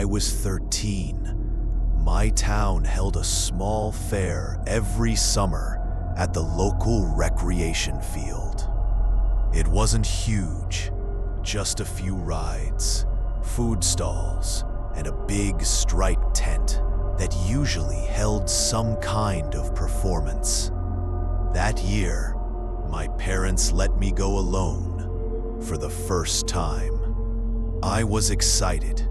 was 13, my town held a small fair every summer at the local recreation field. It wasn't huge, just a few rides, food stalls, and a big striped tent that usually held some kind of performance. That year, my parents let me go alone for the first time. I was excited,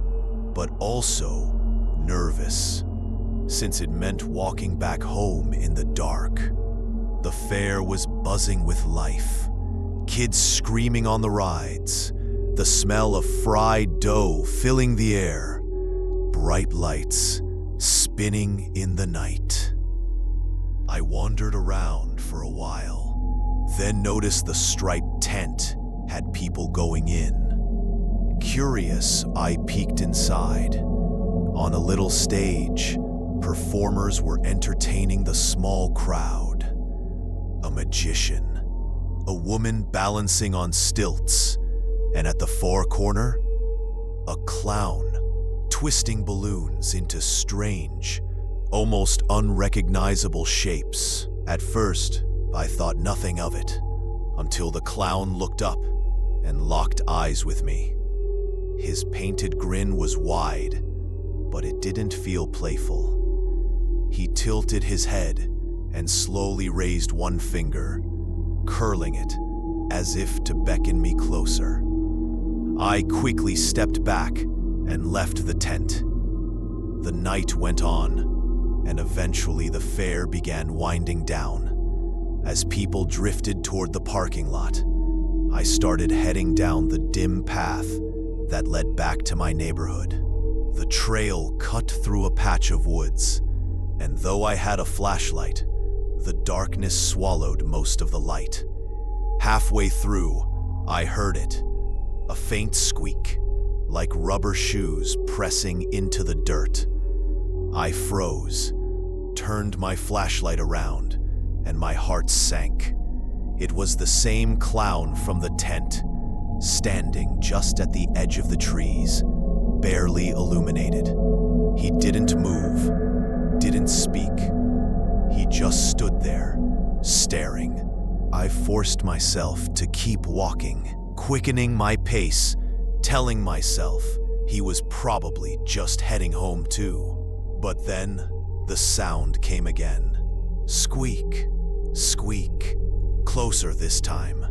but also nervous, since it meant walking back home in the dark. The fair was buzzing with life, kids screaming on the rides, the smell of fried dough filling the air, bright lights spinning in the night. I wandered around for a while, then noticed the striped tent had people going in. Curious, I peeked inside. On a little stage, performers were entertaining the small crowd. A magician, a woman balancing on stilts, and at the far corner, a clown twisting balloons into strange, almost unrecognizable shapes. At first, I thought nothing of it, until the clown looked up and locked eyes with me. His painted grin was wide, but it didn't feel playful. He tilted his head and slowly raised one finger, curling it as if to beckon me closer. I quickly stepped back and left the tent. The night went on, and eventually the fair began winding down. As people drifted toward the parking lot, I started heading down the dim path that led back to my neighborhood. The trail cut through a patch of woods, and though I had a flashlight, the darkness swallowed most of the light. Halfway through, I heard it, a faint squeak, like rubber shoes pressing into the dirt. I froze, turned my flashlight around, and my heart sank. It was the same clown from the tent, standing just at the edge of the trees, barely illuminated. He didn't move, didn't speak. He just stood there, staring. I forced myself to keep walking, quickening my pace, telling myself he was probably just heading home too. But then the sound came again. Squeak, squeak, closer this time.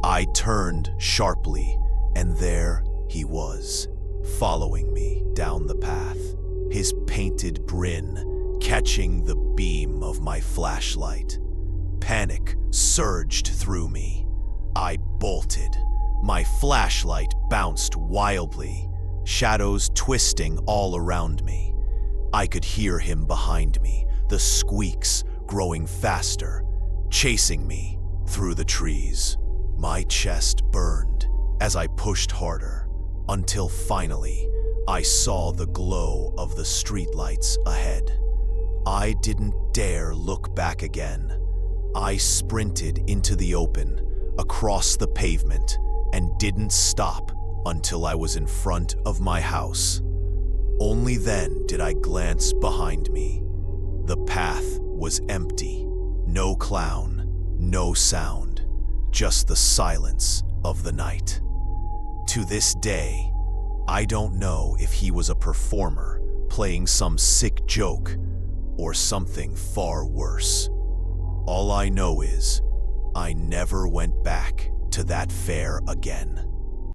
I turned sharply, and there he was, following me down the path, his painted grin catching the beam of my flashlight. Panic surged through me. I bolted. My flashlight bounced wildly, shadows twisting all around me. I could hear him behind me, the squeaks growing faster, chasing me through the trees. My chest burned as I pushed harder, until finally I saw the glow of the streetlights ahead. I didn't dare look back again. I sprinted into the open, across the pavement, and didn't stop until I was in front of my house. Only then did I glance behind me. The path was empty. No clown, no sound, just the silence of the night. To this day, I don't know if he was a performer playing some sick joke or something far worse. All I know is I never went back to that fair again.